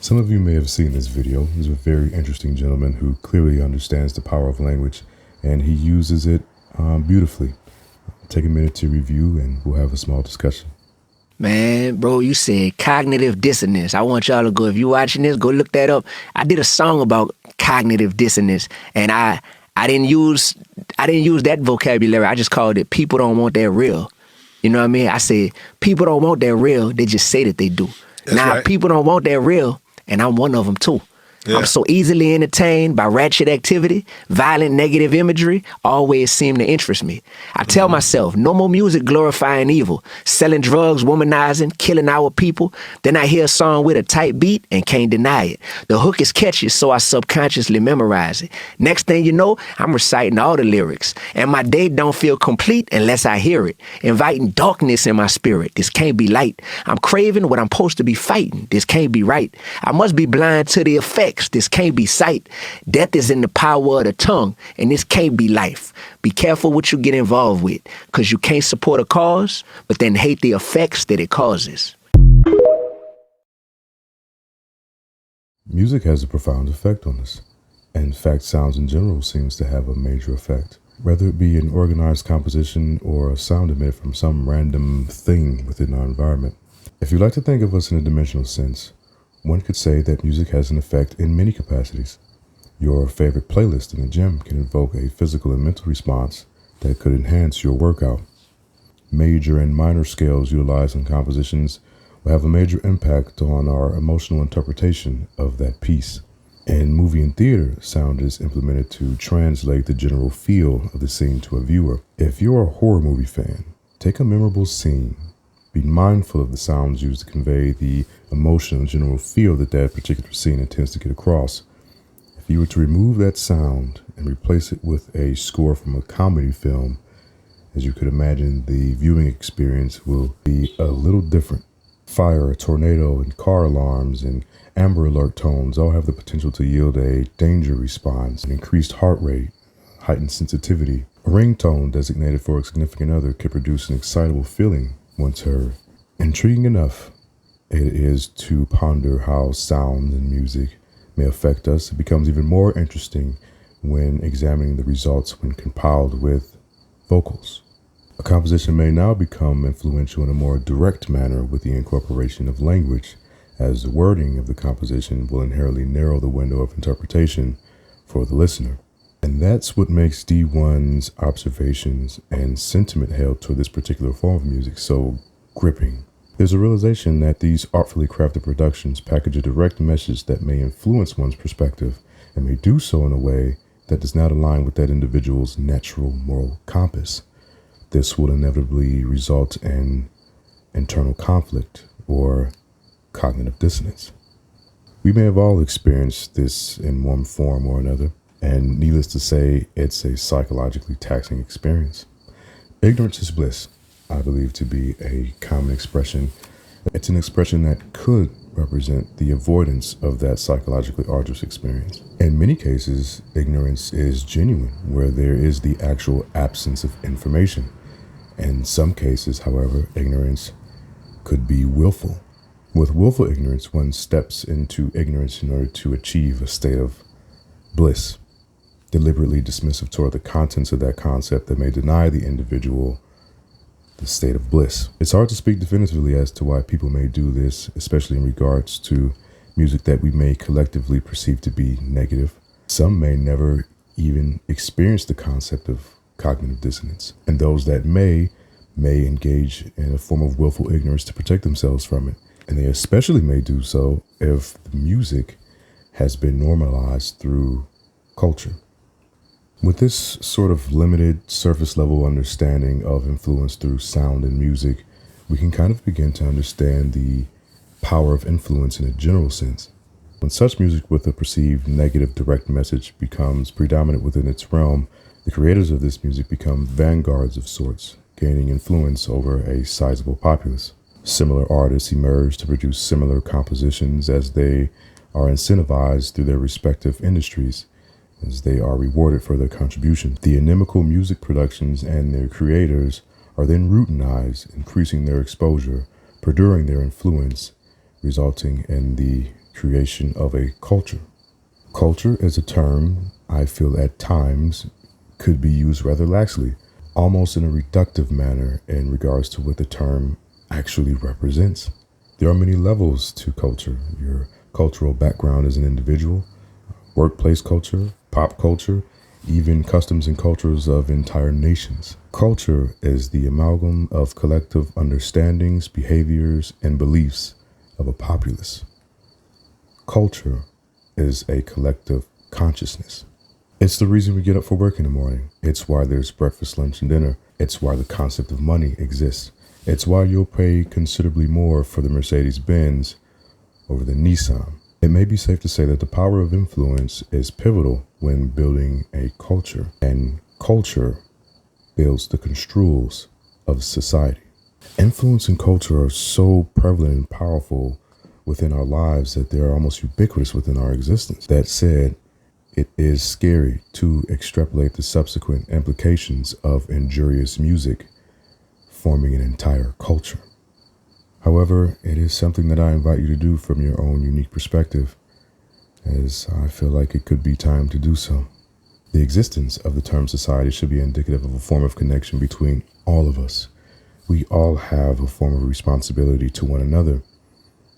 Some of you may have seen this video. He's a very interesting gentleman who clearly understands the power of language, and he uses it beautifully. Take a minute to review, and we'll have a small discussion. Man, bro, you said cognitive dissonance. I want y'all to go, if you watching this, go look that up. I did a song about cognitive dissonance, and I didn't use that vocabulary. I just called it people don't want that real. You know what I mean? I said people don't want that real. They just say that they do. That's now, right. People don't want that real, and I'm one of them too. Yeah. I'm so easily entertained by ratchet activity, violent negative imagery always seem to interest me. I tell myself, no more music glorifying evil, selling drugs, womanizing, killing our people. Then I hear a song with a tight beat and can't deny it. The hook is catchy, so I subconsciously memorize it. Next thing you know, I'm reciting all the lyrics, and my day don't feel complete unless I hear it, inviting darkness in my spirit. This can't be light. I'm craving what I'm supposed to be fighting. This can't be right. I must be blind to the effects. This can't be sight. Death is in the power of the tongue, and this can't be life. Be careful what you get involved with, because you can't support a cause, but then hate the effects that it causes. Music has a profound effect on us. And in fact, sounds in general seems to have a major effect. Whether it be an organized composition or a sound emitted from some random thing within our environment. If you like to think of us in a dimensional sense, one could say that music has an effect in many capacities. Your favorite playlist in the gym can evoke a physical and mental response that could enhance your workout. Major and minor scales utilized in compositions will have a major impact on our emotional interpretation of that piece. In movie and theater, sound is implemented to translate the general feel of the scene to a viewer. If you're a horror movie fan, take a memorable scene. Be mindful of the sounds used to convey the emotion and general feel that particular scene intends to get across. If you were to remove that sound and replace it with a score from a comedy film, as you could imagine, the viewing experience will be a little different. Fire, a tornado, and car alarms and Amber Alert tones all have the potential to yield a danger response, an increased heart rate, heightened sensitivity. A ringtone designated for a significant other could produce an excitable feeling once heard. Intriguing enough, it is to ponder how sound and music may affect us. It becomes even more interesting when examining the results when compiled with vocals. A composition may now become influential in a more direct manner with the incorporation of language, as the wording of the composition will inherently narrow the window of interpretation for the listener. And that's what makes D1's observations and sentiment held toward this particular form of music so gripping. There's a realization that these artfully crafted productions package a direct message that may influence one's perspective and may do so in a way that does not align with that individual's natural moral compass. This will inevitably result in internal conflict or cognitive dissonance. We may have all experienced this in one form or another. And needless to say, it's a psychologically taxing experience. Ignorance is bliss, I believe to be a common expression. It's an expression that could represent the avoidance of that psychologically arduous experience. In many cases, ignorance is genuine, where there is the actual absence of information. In some cases, however, ignorance could be willful. With willful ignorance, one steps into ignorance in order to achieve a state of bliss, deliberately dismissive toward the contents of that concept that may deny the individual the state of bliss. It's hard to speak definitively as to why people may do this, especially in regards to music that we may collectively perceive to be negative. Some may never even experience the concept of cognitive dissonance, and those that may engage in a form of willful ignorance to protect themselves from it. And they especially may do so if the music has been normalized through culture. With this sort of limited surface level understanding of influence through sound and music, we can kind of begin to understand the power of influence in a general sense. When such music with a perceived negative direct message becomes predominant within its realm, the creators of this music become vanguards of sorts, gaining influence over a sizable populace. Similar artists emerge to produce similar compositions as they are incentivized through their respective industries, as they are rewarded for their contribution. The inimical music productions and their creators are then routinized, increasing their exposure, perduring their influence, resulting in the creation of a culture. Culture is a term I feel at times could be used rather laxly, almost in a reductive manner in regards to what the term actually represents. There are many levels to culture. Your cultural background as an individual, workplace culture, pop culture, even customs and cultures of entire nations. Culture is the amalgam of collective understandings, behaviors, and beliefs of a populace. Culture is a collective consciousness. It's the reason we get up for work in the morning. It's why there's breakfast, lunch, and dinner. It's why the concept of money exists. It's why you'll pay considerably more for the Mercedes-Benz over the Nissan. It may be safe to say that the power of influence is pivotal when building a culture, and culture builds the construals of society. Influence and culture are so prevalent and powerful within our lives that they are almost ubiquitous within our existence. That said, it is scary to extrapolate the subsequent implications of injurious music forming an entire culture. However, it is something that I invite you to do from your own unique perspective, as I feel like it could be time to do so. The existence of the term society should be indicative of a form of connection between all of us. We all have a form of responsibility to one another,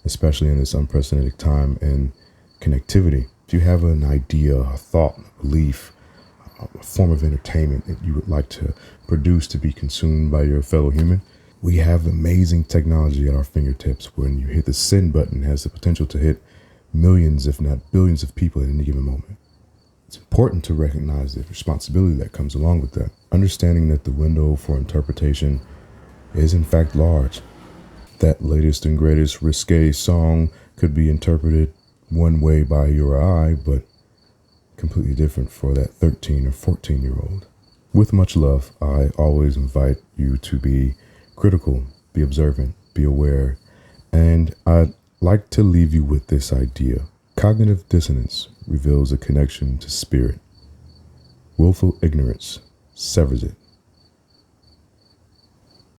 especially in this unprecedented time and connectivity. If you have an idea, a thought, a belief, a form of entertainment that you would like to produce to be consumed by your fellow human, we have amazing technology at our fingertips. When you hit the send button, it has the potential to hit millions, if not billions of people at any given moment. It's important to recognize the responsibility that comes along with that. Understanding that the window for interpretation is in fact large. That latest and greatest risque song could be interpreted one way by you or I, but completely different for that 13 or 14-year-old. With much love, I always invite you to be critical, be observant, be aware, and I'd like to leave you with this idea. Cognitive dissonance reveals a connection to spirit. Willful ignorance severs it.